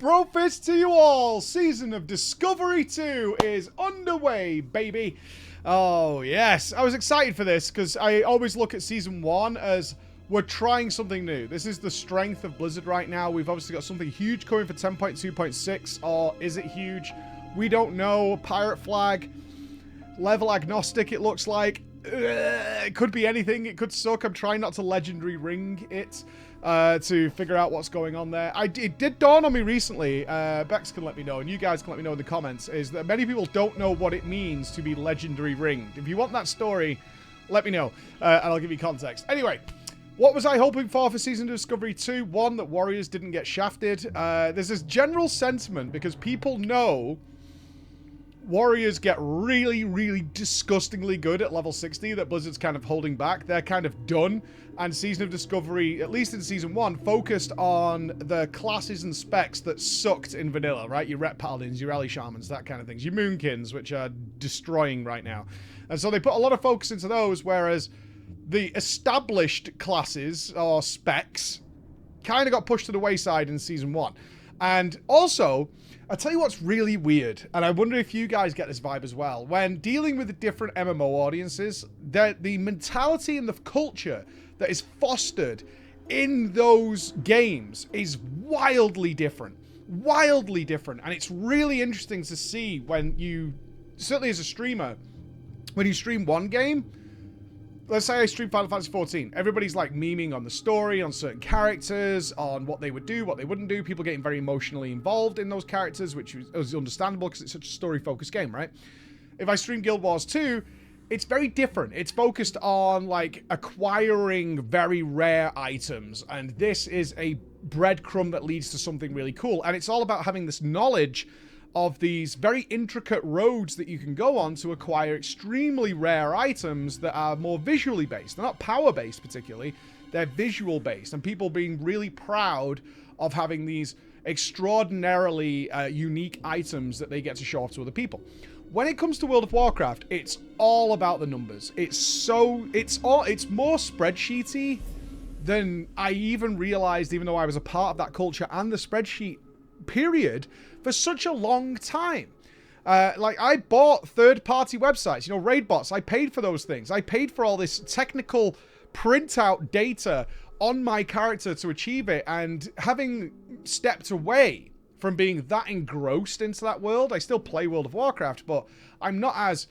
Brofist to you all! Season of Discovery 2 is underway, baby! Oh, yes. I was excited for this because I always look at Season 1 as we're trying something new. This is the strength of Blizzard right now. We've obviously got something huge coming for 10.2.6, or is it huge? We don't know. Pirate flag. Level agnostic, it looks like. It could be anything. It could suck. I'm trying not to legendary ring it to figure out what's going on there. It did dawn on me recently. Bex can let me know, and you guys can let me know in the comments, is that many people don't know what it means to be legendary ringed. If you want that story, let me know, and I'll give you context. Anyway, what was I hoping for Season of Discovery 2? One, that Warriors didn't get shafted. There's this general sentiment, because people know Warriors get really, really disgustingly good at level 60, that Blizzard's kind of holding back. They're kind of done. And Season of Discovery, at least in Season 1, focused on the classes and specs that sucked in vanilla, right? Your Ret Paladins, your Rally Shamans, that kind of things. Your Moonkins, which are destroying right now. And so they put a lot of focus into those, whereas the established classes, or specs, kind of got pushed to the wayside in Season 1. And also, I'll tell you what's really weird, and I wonder if you guys get this vibe as well. When dealing with the different MMO audiences, the mentality and the culture that is fostered in those games is wildly different. Wildly different. And it's really interesting to see when you, certainly as a streamer, when you stream one game, let's say I stream Final Fantasy XIV. Everybody's like memeing on the story, on certain characters, on what they would do, what they wouldn't do. People getting very emotionally involved in those characters, which is understandable because it's such a story-focused game, right? If I stream Guild Wars 2, it's very different. It's focused on like acquiring very rare items, and this is a breadcrumb that leads to something really cool. And it's all about having this knowledge of these very intricate roads that you can go on to acquire extremely rare items that are more visually based. They're not power-based particularly, they're visual-based, and people being really proud of having these extraordinarily unique items that they get to show off to other people. When it comes to World of Warcraft, it's all about the numbers. It's more spreadsheety than I even realized, even though I was a part of that culture and the spreadsheet period for such a long time. Like, I bought third-party websites, you know, raid bots. I paid for those things. I paid for all this technical printout data on my character to achieve it, and having stepped away from being that engrossed into that world, I still play World of Warcraft, but I'm not as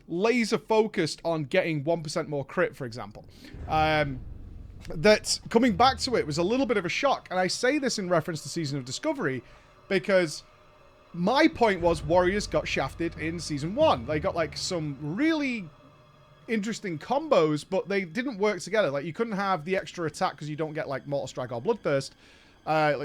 laser-focused on getting 1% more crit, for example. That coming back to it was a little bit of a shock, and I say this in reference to Season of Discovery because my point was Warriors got shafted in Season 1. They got like some really interesting combos, but they didn't work together. Like, you couldn't have the extra attack because you don't get like Mortal Strike or Bloodthirst.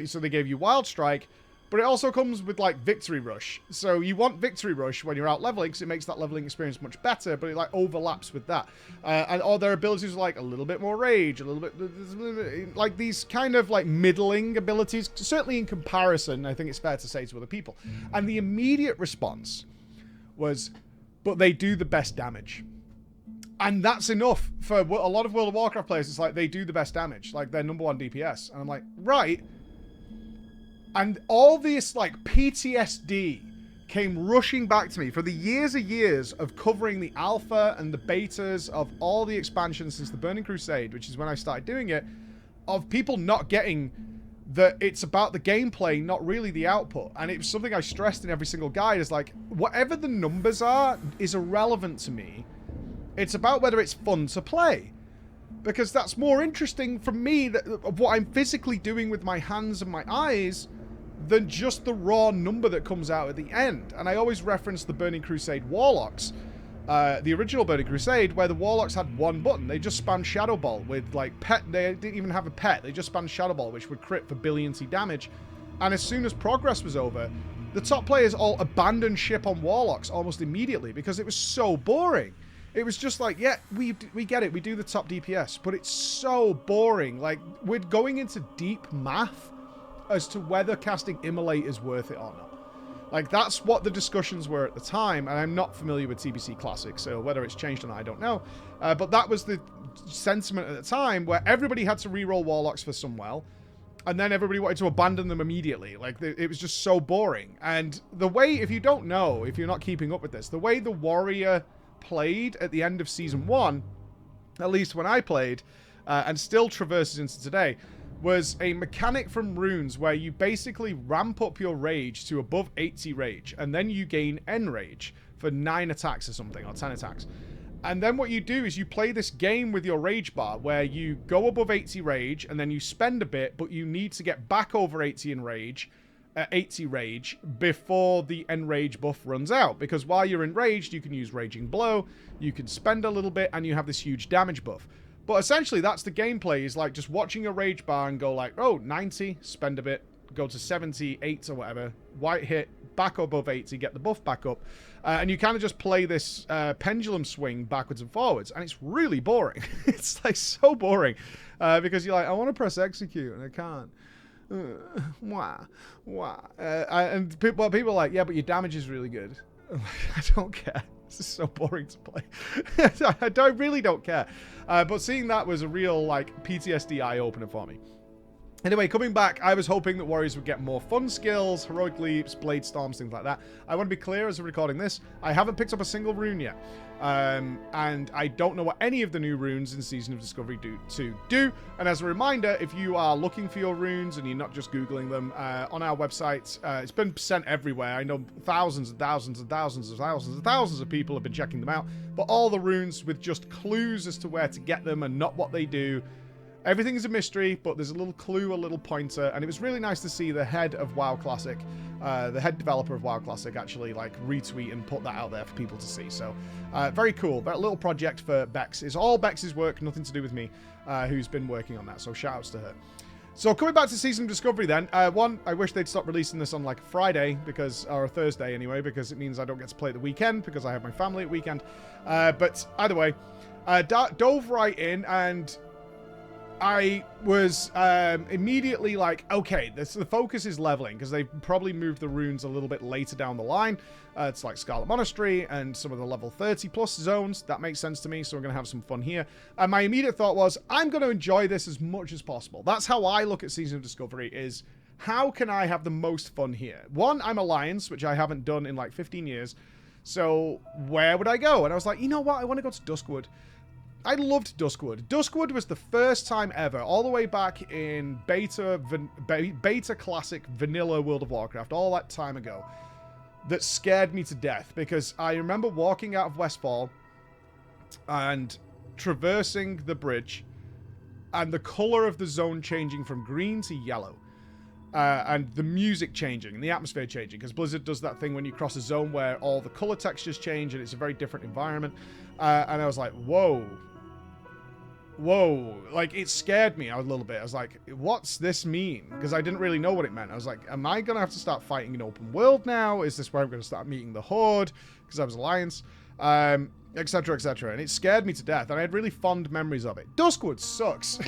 So they gave you Wild Strike, but it also comes with like Victory Rush. So you want Victory Rush when you're out leveling because it makes that leveling experience much better, but it like overlaps with that. And all their abilities are like a little bit more rage, a little bit like these kind of like middling abilities, certainly in comparison, I think it's fair to say, to other people. And the immediate response was, but they do the best damage. And that's enough for a lot of World of Warcraft players. It's like, they do the best damage. Like, they're #1 DPS. And I'm like, right. And all this, like, PTSD came rushing back to me for the years and years of covering the alpha and the betas of all the expansions since the Burning Crusade, which is when I started doing it, of people not getting that it's about the gameplay, not really the output. And it was something I stressed in every single guide, is like, whatever the numbers are is irrelevant to me. It's about whether it's fun to play. Because that's more interesting for me, of what I'm physically doing with my hands and my eyes, than just the raw number that comes out at the end. And I always reference the Burning Crusade Warlocks, the original Burning Crusade, where the Warlocks had one button. They just spammed Shadow Ball with, like, pet. They didn't even have a pet. They just spammed Shadow Ball, which would crit for billion-y damage. And as soon as progress was over, the top players all abandoned ship on Warlocks almost immediately because it was so boring. It was just like, yeah, we get it. We do the top DPS, but it's so boring. Like, we're going into deep math as to whether casting Immolate is worth it or not. Like, that's what the discussions were at the time, and I'm not familiar with TBC Classic, so whether it's changed or not, I don't know. But that was the sentiment at the time, where everybody had to reroll Warlocks for Sunwell, and then everybody wanted to abandon them immediately. Like, it was just so boring. And the way, if you don't know, if you're not keeping up with this, the way the warrior played at the end of Season 1, at least when I played, and still traverses into today, was a mechanic from runes where you basically ramp up your rage to above 80 rage, and then you gain N rage for 9 attacks or something, or 10 attacks. And then what you do is you play this game with your rage bar where you go above 80 rage and then you spend a bit, but you need to get back over 80 in rage, 80 rage before the enrage buff runs out. Because while you're enraged, you can use Raging Blow, you can spend a little bit, and you have this huge damage buff. But essentially, that's the gameplay, is like just watching a rage bar and go like, oh, 90, spend a bit, go to 70, 8 or whatever, white hit, back above 80, get the buff back up. And you kind of just play this pendulum swing backwards and forwards, and it's really boring. It's like so boring because you're like, I want to press execute and I can't. And people are like, yeah, but your damage is really good. I don't care. This is so boring to play. I really don't care. But seeing that was a real like PTSD eye-opener for me. Anyway, coming back, I was hoping that warriors would get more fun skills, heroic leaps, blade storms, things like that. I want to be clear as I'm recording this, I haven't picked up a single rune yet. And I don't know what any of the new runes in Season of Discovery do. And as a reminder, if you are looking for your runes and you're not just Googling them, on our website, it's been sent everywhere. I know thousands and thousands and thousands and thousands and thousands of people have been checking them out. But all the runes with just clues as to where to get them and not what they do. Everything is a mystery, but there's a little clue, a little pointer, and it was really nice to see the head of WoW Classic, the head developer of WoW Classic, actually like retweet and put that out there for people to see. So very cool. That little project for Bex is all Bex's work, nothing to do with me, who's been working on that. So shout outs to her. So coming back to Season of Discovery then, one, I wish they'd stop releasing this on like Friday, or a Thursday anyway, because it means I don't get to play at the weekend because I have my family at weekend. But either way, dove right in, and I was immediately like, okay, the focus is leveling, because they've probably moved the runes a little bit later down the line. It's like Scarlet Monastery and some of the level 30 plus zones. That makes sense to me, so we're going to have some fun here. And my immediate thought was, I'm going to enjoy this as much as possible. That's how I look at Season of Discovery, is how can I have the most fun here? One, I'm Alliance, which I haven't done in like 15 years. So where would I go? And I was like, you know what? I want to go to Duskwood. I loved Duskwood. Duskwood was the first time ever, all the way back in beta classic vanilla World of Warcraft, all that time ago, that scared me to death, because I remember walking out of Westfall and traversing the bridge and the color of the zone changing from green to yellow. And the music changing and the atmosphere changing, because Blizzard does that thing when you cross a zone where all the color textures change and it's a very different environment. And I was like, whoa, like it scared me a little bit. I was like, what's this mean? Because I didn't really know what it meant. I was like, am I gonna have to start fighting in open world now? Is this where I'm gonna start meeting the Horde? Because I was Alliance, etc, etc. And it scared me to death, and I had really fond memories of it. Duskwood sucks.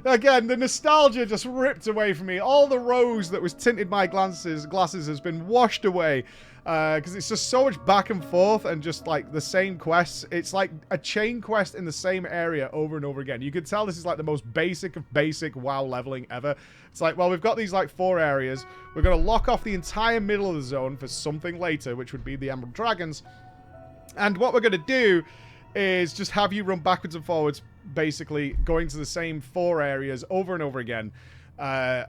Again, the nostalgia just ripped away from me. All the rose that was tinted my glasses has been washed away, because it's just so much back and forth and just like the same quests. It's like a chain quest in the same area over and over again. You can tell this is like the most basic of basic WoW leveling ever. It's like, well, we've got these like 4 areas. We're going to lock off the entire middle of the zone for something later, which would be the Emerald Dragons. And what we're going to do is just have you run backwards and forwards, basically going to the same 4 areas over and over again. Yeah,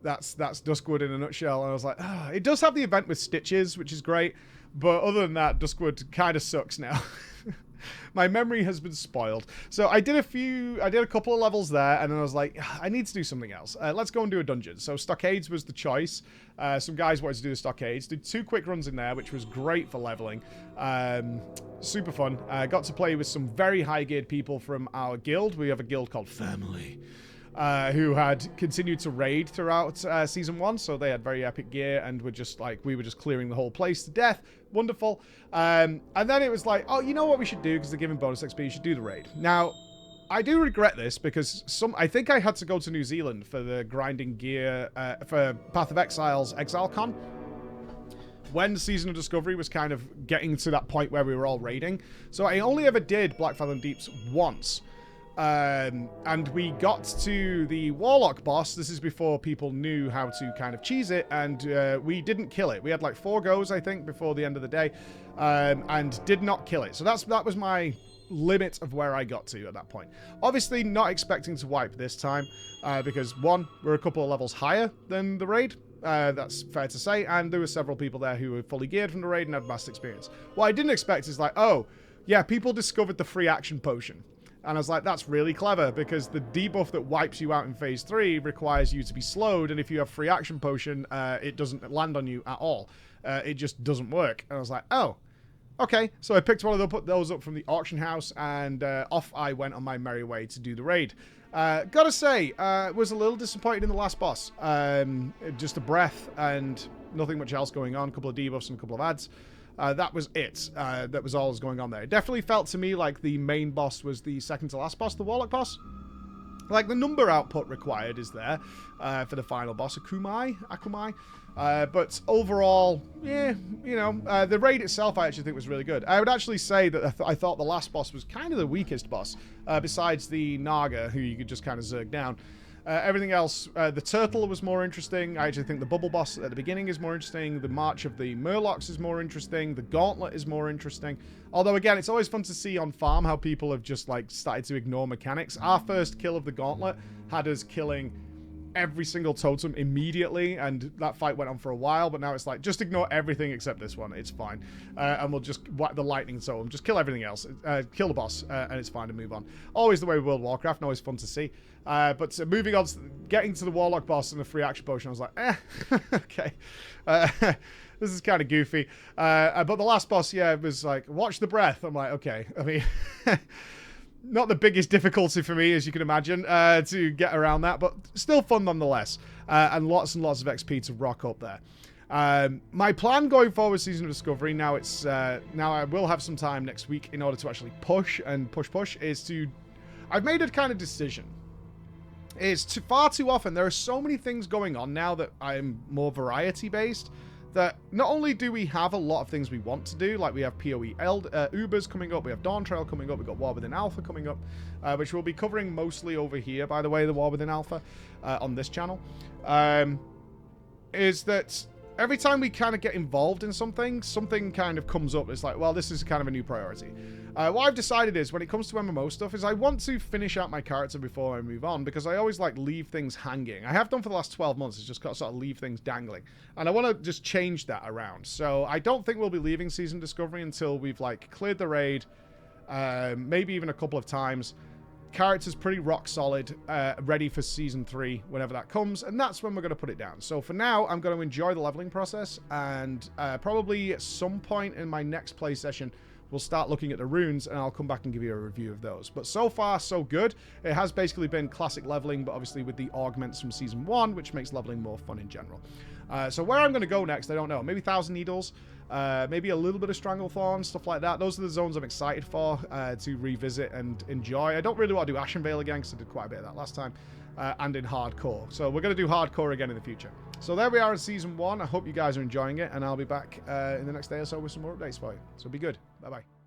that's Duskwood in a nutshell. And I was like, it does have the event with Stitches, which is great, but other than that, Duskwood kind of sucks now. My memory has been spoiled. So I did a couple of levels there, and then I was like, I need to do something else. Let's go and do a dungeon. So Stockades was the choice. Some guys wanted to do the Stockades. Did 2 quick runs in there, which was great for leveling. Super fun. Got to play with some very high-geared people from our guild. We have a guild called Family, who had continued to raid throughout Season 1, so they had very epic gear, and we were just clearing the whole place to death. Wonderful. And then it was like, oh, you know what we should do, because they're giving bonus XP, you should do the raid. Now, I do regret this, because I think I had to go to New Zealand for the grinding gear, for Path of Exile's ExileCon, when Season of Discovery was kind of getting to that point where we were all raiding. So I only ever did Blackfather Deeps once. And we got to the Warlock boss. This is before people knew how to kind of cheese it, and we didn't kill it. We had like 4 goes, I think, before the end of the day, and did not kill it. So that was my limit of where I got to at that point. Obviously not expecting to wipe this time, because 1, we're a couple of levels higher than the raid. That's fair to say, and there were several people there who were fully geared from the raid and had vast experience. What I didn't expect is like, oh, yeah, people discovered the free action potion. And I was like, that's really clever, because the debuff that wipes you out in Phase 3 requires you to be slowed, and if you have free action potion, it doesn't land on you at all. It just doesn't work. And I was like, oh, okay. So I picked one of those, put those up from the auction house, and off I went on my merry way to do the raid. Gotta say, was a little disappointed in the last boss. Just a breath and nothing much else going on. A couple of debuffs and a couple of ads. That was it. That was all that was going on there. It definitely felt to me like the main boss was the second to last boss, the Warlock boss. Like, the number output required is there for the final boss, Akumai. But overall, yeah, you know, the raid itself I actually think was really good. I would actually say that I thought the last boss was kind of the weakest boss, besides the Naga, who you could just kind of zerg down. Everything else, the turtle was more interesting. I actually think the bubble boss at the beginning is more interesting. The march of the Murlocs is more interesting. The gauntlet is more interesting. Although, again, it's always fun to see on farm how people have just, like, started to ignore mechanics. Our first kill of the gauntlet had us killing every single totem immediately, and that fight went on for a while, but now it's like, just ignore everything except this one, it's fine. And we'll just whack the lightning totem, just kill everything else, kill the boss, and it's fine to move on. Always the way with World of Warcraft, and always fun to see. But moving on, getting to the Warlock boss and the free action potion, I was like, okay. This is kind of goofy. But the last boss, yeah, it was like, watch the breath. I'm like, okay, I mean... Not the biggest difficulty for me, as you can imagine, to get around that, but still fun nonetheless. And lots of XP to rock up there. My plan going forward, Season of Discovery, now I will have some time next week in order to actually push, is to... I've made a kind of decision. It's far too often. There are so many things going on now that I'm more variety-based, that not only do we have a lot of things we want to do, like we have PoE Ubers coming up, we have Dawn Trail coming up, we've got War Within Alpha coming up, which we'll be covering mostly over here, by the way, the War Within Alpha, on this channel, is that every time we kind of get involved in something kind of comes up. It's like, well, this is kind of a new priority. What I've decided is, when it comes to MMO stuff, is I want to finish out my character before I move on, because I always, like, leave things hanging. I have done for the last 12 months, it's just got to sort of leave things dangling. And I want to just change that around. So I don't think we'll be leaving Season Discovery until we've, like, cleared the raid, maybe even a couple of times. Character's pretty rock solid, ready for Season 3 whenever that comes, and that's when we're going to put it down. So for now, I'm going to enjoy the leveling process, and probably at some point in my next play session, we'll start looking at the runes, and I'll come back and give you a review of those. But so far, so good. It has basically been classic leveling, but obviously with the augments from Season 1, which makes leveling more fun in general. So where I'm going to go next, I don't know. Maybe Thousand Needles, maybe a little bit of Stranglethorn, stuff like that. Those are the zones I'm excited for to revisit and enjoy. I don't really want to do Ashenvale again, because I did quite a bit of that last time, and in Hardcore. So we're going to do Hardcore again in the future. So there we are in Season 1. I hope you guys are enjoying it, and I'll be back in the next day or so with some more updates for you. So be good. Bye-bye.